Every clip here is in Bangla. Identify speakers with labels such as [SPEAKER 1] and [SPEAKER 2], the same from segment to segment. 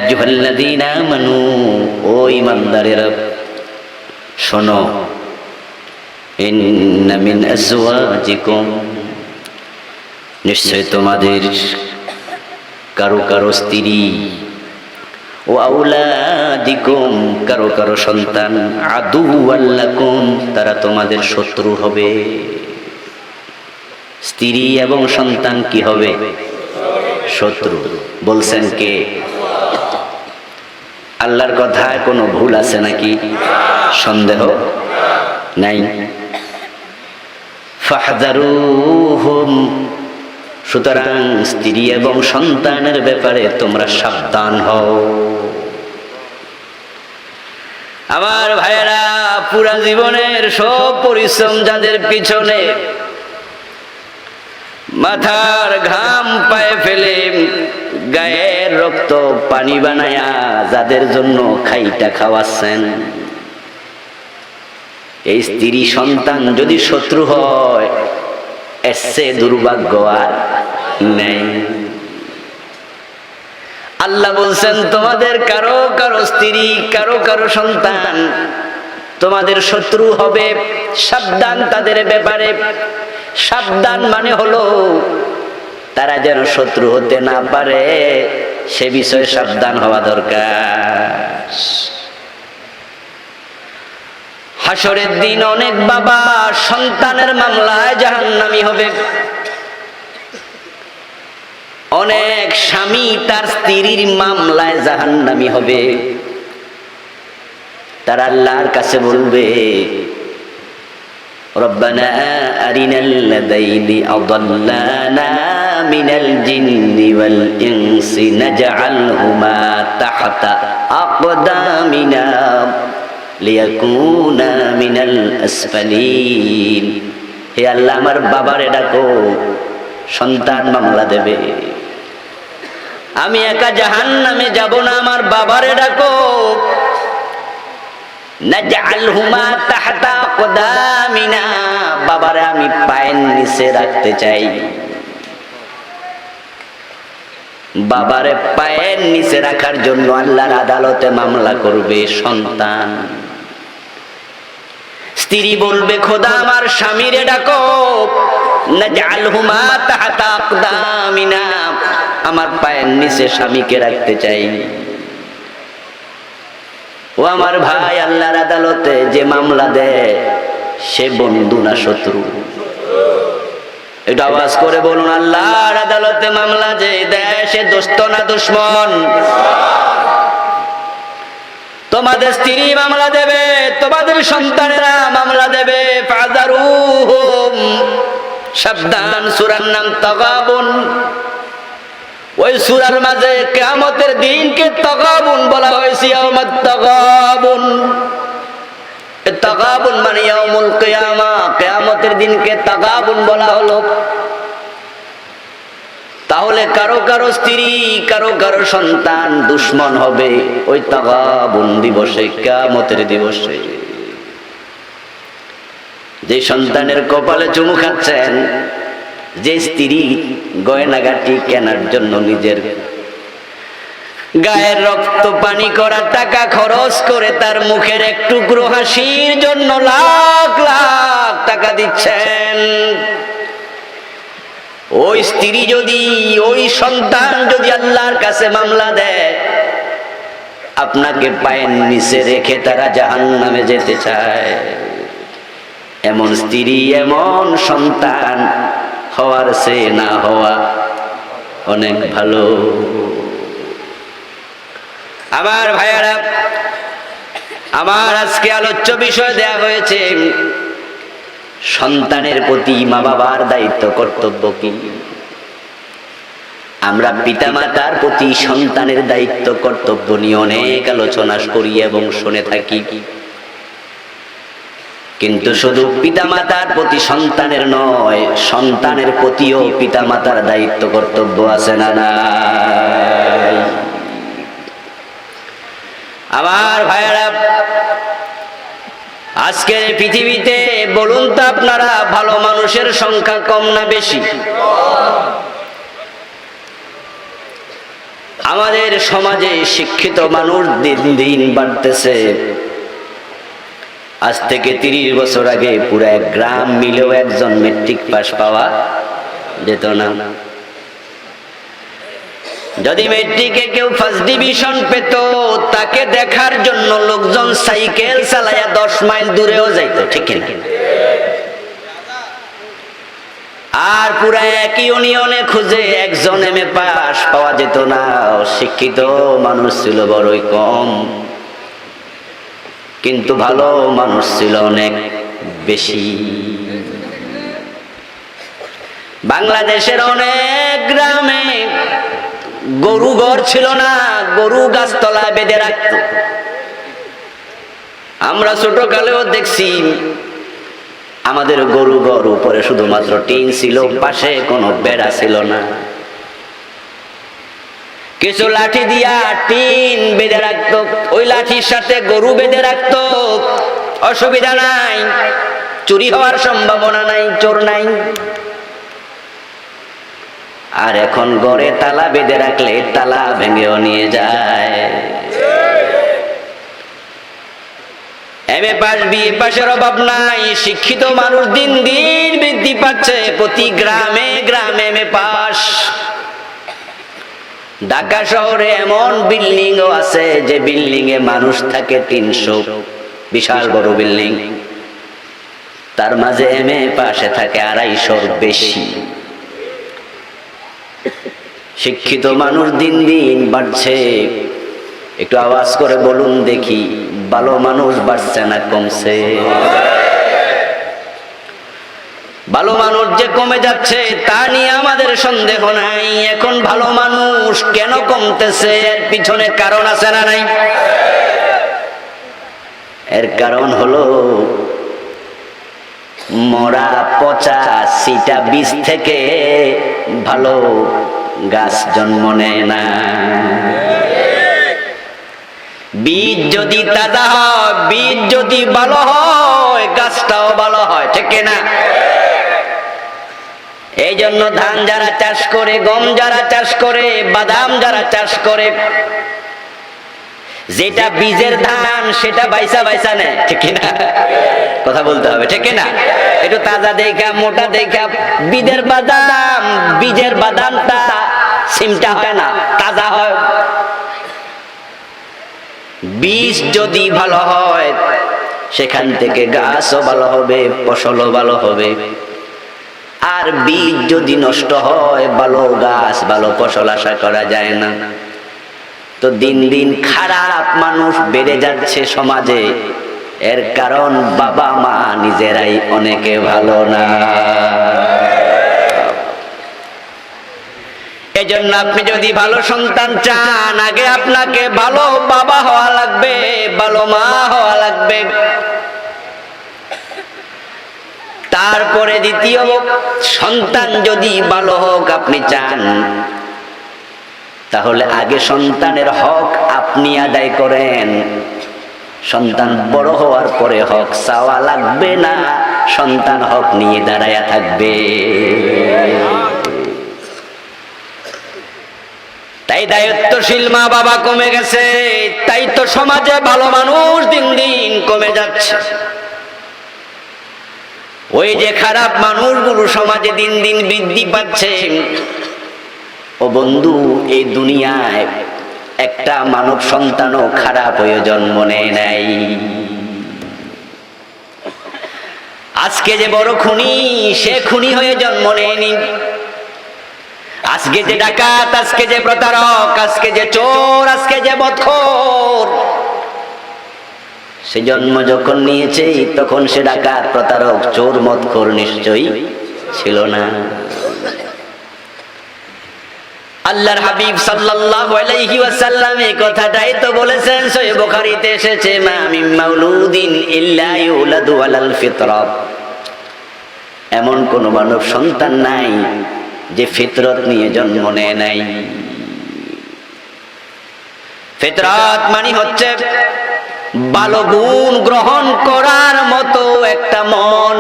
[SPEAKER 1] আইয়ুহাল্লাযীনা আমানু, ও ঈমানদারেরা শোনো, ইন্না মিন আজওয়াজিকুম, নিশ্চয় তোমাদের কারো কারো স্ত্রী, ও আউলাদিকুম, কারো কারো সন্তান, আদুওয়াল লাকুম, তারা তোমাদের শত্রু হবে। স্ত্রী এবং সন্তান কি হবে? শত্রু। বলছেন কে? আল্লাহর কথায় কোনো ভুল আছে নাকি? সন্দেহ নাই। ফাহযারুহুম, সুতরাং স্ত্রী এবং সন্তানের ব্যাপারে তোমরা সাবধান হও। আমার ভাইয়েরা, পুরা জীবনের সব পরিশ্রম যাদের পিছনে, মাথার ঘাম পায়ে ফেলে গায়ের রক্ত পানি বানায়া যাদের জন্য খাইটা খাওয়াচ্ছেন, এই স্ত্রী সন্তান যদি শত্রু হয়, এসে দুর্ভাগ্য আর নেই। আল্লাহ বলছেন তোমাদের কারো কারো স্ত্রী, কারো কারো সন্তান তোমাদের শত্রু হবে, সাবধান তাদের ব্যাপারে। সাবধান মানে হলো তারা যেন শত্রু হতে না পারে, সে বিষয়ে সাবধান হওয়া দরকার। হাসরের দিন অনেক বাবা সন্তানের মামলায় জাহান্নামী হবে, অনেক স্বামী তার স্ত্রীর মামলায় জাহান্নামী হবে। তারা আল্লাহর কাছে বলবে, রব্বানা আরিনাল লাযাইনি আযাল্লানা মিনাল জিন্নি ওয়াল ইনসি নাজআলহুমা তাহতা আকদামিনা লিয়াকুনা মিনাল আসফালিন। হে আল্লাহ, আমার বাবারে ডাকো, সন্তান মামলা দেবে। আমি একা জাহান্নামে যাব না, আমার বাবারে ডাকো। নাজআলহুমা তাহতা আকদামিনা, বাবারে আমি পায়ের নিচে রাখতে চাই। বাবারে পায়ের নিচে রাখার জন্য আল্লাহর আদালতে মামলা করবে সন্তান। স্ত্রী বলবে, খোদা আমার স্বামীরে ডাকো। নাজআলহুমা তাহতা আকদামিনা, আমার পায়ের নিচে স্বামীকে রাখতে চাই। ও আমার ভাই, আল্লাহর আদালতে যে মামলা দেয় সে বন্ধু না শত্রু? এটা আওয়াজ করে বলুন, আল্লাহর আদালতে মামলা যে দেয় সে দোস্ত না দুশমন? তোমাদের স্ত্রী মামলা দেবে, তোমাদের সন্তানেরা মামলা দেবে। ফাহযারুহুম, সাবধান। সূরার নাম তাগাবুন। ওই সূরার মাঝে কিয়ামতের দিনকে তাগাবুন বলা হয়েছে। ইয়াউমাত তাগাবুন, তাগাবুন মানে ইয়াউমুল কিয়ামা, কিয়ামতের দিনকে তাগাবুন বলা হলো। তাহলে কারো কারো স্ত্রী, কারো কারো সন্তান দুশমন হবে ওই তাগাবুন দিবসে, কিয়ামতের দিবসে। যে সন্তানের কপালে চুমু খাচ্ছেন, যে স্ত্রী গয়নাগাটি কেনার জন্য নিজের গায়ের রক্ত পানি করা টাকা খরচ করে তার মুখের এক টুকরো হাসির জন্য লাখ লাখ টাকা দিচ্ছেন, ওই স্ত্রী যদি, ওই সন্তান যদি আল্লাহর কাছে মামলা দেয়, আপনাকে পায়ের নিচে রেখে তারা জাহান্নামে যেতে চায়, এমন স্ত্রী এমন সন্তান হওয়ার সে না হওয়া অনেক ভালো। আমার ভাইয়ারা, আমার আজকে আলোচ্য বিষয় দেয়া হয়েছে সন্তানের প্রতি মা বাবার দায়িত্ব কর্তব্য কি। আমরা পিতামাতার প্রতি সন্তানের দায়িত্ব কর্তব্য নিয়ে অনেক আলোচনা করি এবং শুনে থাকি, কিন্তু শুধু পিতামাতার প্রতি সন্তানের নয়, সন্তানের প্রতিও পিতামাতার দায়িত্ব কর্তব্য আছে না নাই? আমার ভাইয়েরা, আজকের পৃথিবীতে বলুন তো আপনারা, ভালো মানুষের সংখ্যা কম না বেশি? আমাদের সমাজে শিক্ষিত মানুষ দিন দিন বাড়তেছে। আজ থেকে 30 বছর আগে পুরো এক গ্রাম মিলেও একজন মেট্রিক পাস পাওয়া যেত না। যদি মেট্রিকে কেউ ফার্স্ট ডিভিশন পেত, তাকে দেখার জন্য লোকজন সাইকেল চালায়া 10 মাইল দূরেও যাইত, ঠিক কিনা? আর পুরা এক ইউনিয়নে খুঁজে একজন এমএ পাস পাওয়া যেত না। শিক্ষিত মানুষ ছিল বড়ই কম, কিন্তু ভালো মানুষ ছিল অনেক বেশি। বাংলাদেশের অনেক গ্রামে গরু ঘর ছিল না, গরু গাছতলায় বেঁধে রাখত। আমরা ছোটকালেও দেখছি আমাদের গরু ঘর উপরে শুধুমাত্র টিন ছিল, পাশে কোনো বেড়া ছিল না। কিছু লাঠি দিয়া টিন বেঁধে রাখত, ওই লাঠির সাথে গরু বেঁধে রাখত। অসুবিধা নাই, চুরি হওয়ার সম্ভাবনা নাই, চোর নাই। আর এখন ঘরে তালা বেঁধে রাখলে তালা ভেঙেও নিয়ে যায়। এমএ পাস বিএ পাসের অভাব নাই, শিক্ষিত মানুষ দিন দিন বৃদ্ধি পাচ্ছে। প্রতি গ্রামে গ্রামে এমএ পাস। ঢাকা শহরে এমন বিল্ডিংও আছে যে বিল্ডিং এ মানুষ থাকে 300, বিশাল বড় বিল্ডিং, তার মাঝে এমএ পাশে থাকে 250-র বেশি। শিক্ষিত মানুষ দিন দিন বাড়ছে। একটু আওয়াজ করে বলুন দেখি, ভালো মানুষ বাড়ছে না কমছে? ভালো মানুষ যে কমে যাচ্ছে তা নিয়ে আমাদের সন্দেহ নাই। এখন ভালো মানুষ কেন কমতেছে, এর পিছনে কারণ আছে না নাই? এর কারণ হলো মরা পচা সিটা বীজ থেকে ভালো গাছ জন্ম নেয় না। বীজ যদি তাজা হয়, বীজ যদি ভালো হয়, গাছটাও ভালো হয়, ঠিক না? এই জন্য ধান যারা চাষ করে, গম যারা চাষ করে, বাদাম যারা চাষ করে, যেটা বীজের ধান সেটা বাইসা বাইসা নেয়, ঠিক না? কথা বলতে হবে, ঠিক না? একটু তাজা দেখা, মোটা দেখা। বীজের বাদামটা সিমটা হয় না, তাজা হয়। বীজ যদি ভালো হয়, সেখান থেকে গাছও ভালো হবে, ফসলও ভালো হবে। আর বীজ যদি নষ্ট হয়, ভালো গাছ ভালো ফসল আশা করা যায় না। তো দিন দিন খারাপ মানুষ বেড়ে যাচ্ছে সমাজে। এর কারণ বাবা মা নিজেরাই অনেকে ভালো না। এজন্য আপনি যদি ভালো সন্তান চান, আগে আপনাকে ভালো বাবা হওয়া লাগবে, ভালো মা হওয়া লাগবে। তারপরে দ্বিতীয় সন্তান যদি ভালো হোক আপনি চান, তাহলে আগে সন্তানের হক আপনি আদায় করেন। সন্তান বড় হওয়ার পরে হক চাওয়া লাগবে না, সন্তান হক নিয়ে দাঁড়ায়া থাকবে। তাই দায়িত্বশীল মা বাবা কমে গেছে, তাই তো সমাজে ভালো মানুষ দিন দিন কমে যাচ্ছে। ওই যে খারাপ মানুষগুলো সমাজে দিন দিন বৃদ্ধি পাচ্ছে। ও বন্ধু, এই দুনিয়ায় একটা মানব সন্তানও খারাপ হয়ে জন্ম নেয় নাই। আজকে যে বড় খুনি, সে খুনি হয়ে জন্ম নেয়নি। আজকে যে ডাকাত, আজকে যে প্রতারক, আজকে যে চোর, আজকে যে বদখোর, সে জন্ম যখন নিয়েছে তখন সে ডাকাত, প্রতারক, চোর, মদখোর নিশ্চয়ই ছিল না। আল্লাহর হাবিব সাল্লাল্লাহু আলাইহি ওয়াসাল্লাম এই কথাটাই তো বলেছেন, সহিহ বুখারীতে এসেছে, মা মিন মাউলুদিন ইল্লা ইউলাদু আলাল ফিতরা। এমন কোন মানব সন্তান নাই যে ফিতরত নিয়ে জন্ম নেয় নাই। ফিতরত মানে হচ্ছে ভালো গুণ গ্রহণ করার মতো একটা মন।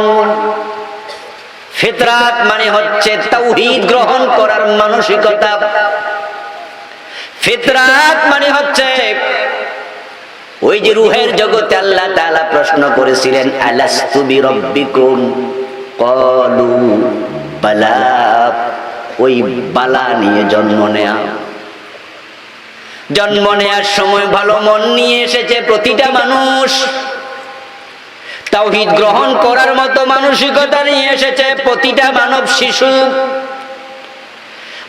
[SPEAKER 1] ফিতরাত মানে হচ্ছে তাওহীদ গ্রহণ করার মানসিকতা। ফিতরাত মানে হচ্ছে ওই যে রূহের জগতে আল্লাহ তাআলা প্রশ্ন করেছিলেন, আলাস্তু বিরাব্বিকুম ক্বালু বালা। ওই বালা নিয়ে জন্ম নেয়ার সময় ভালো মন নিয়ে এসেছে প্রতিটা মানুষ, তাওহীদ গ্রহণ করার মতো মানসিকতা নিয়ে এসেছে প্রতিটা মানব শিশু।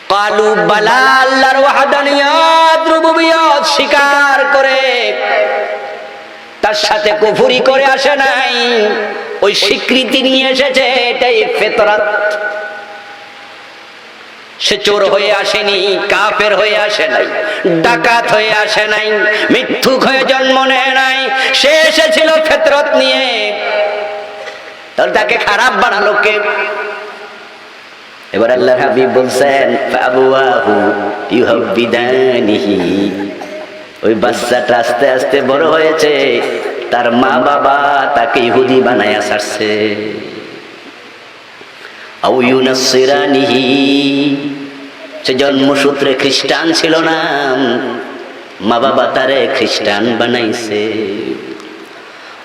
[SPEAKER 1] ক্বালু বালা, আল্লাহর ওয়াহদানিয়ত রুবুবিয়ত স্বীকার করে, তার সাথে কুফরি করে আসে নাই, ওই স্বীকৃতি নিয়ে এসেছে। এটাই ফিতরাত। সে চোর হয়ে আসেনি, কাফের হয়ে আসে নাই, ডাকাত হয়ে আসে নাই, মিথ্যুক হয়ে জন্ম নেয় নাই। সে এসেছিল ফিতরত নিয়ে। তাহলে তাকে খারাপ বানালো কে? এবার আল্লাহর হাবিব বলছেন, ফাবওয়াহু ইউহাব্বিদানিহি। ওই বাচ্চাটা আস্তে আস্তে বড় হয়েছে, তার মা বাবা তাকে ইহুদি বানায়া ছাড়ছে। আও ইউনাসসিরানিহি, সে জন্মসূত্রে খ্রিস্টান ছিল না, মা বাবা তারে খ্রিস্টান বানাইছে।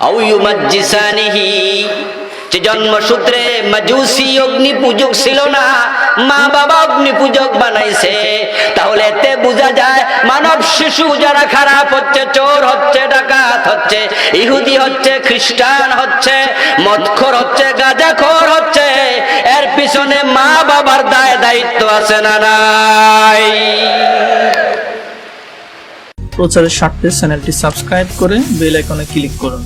[SPEAKER 1] আও ইউমাজ্জিসানিহি, যে জন্মসূত্রে মাজুসি অগ্নি পূজক ছিল না, মা বাবা অগ্নি পূজক বানাইছে। তাহলে এতে বোঝা যায় মানব শিশু যারা খারাপ হচ্ছে, চোর হচ্ছে, ডাকাত হচ্ছে, ইহুদি হচ্ছে, খ্রিস্টান হচ্ছে, মদখোর হচ্ছে, গাঁজাখোর হচ্ছে, এর পিছনে মা বাবার দায়িত্ব আছে না নাই?
[SPEAKER 2] প্রচারের স্বার্থে চ্যানেলটি সাবস্ক্রাইব করে বেল আইকনে ক্লিক করুন।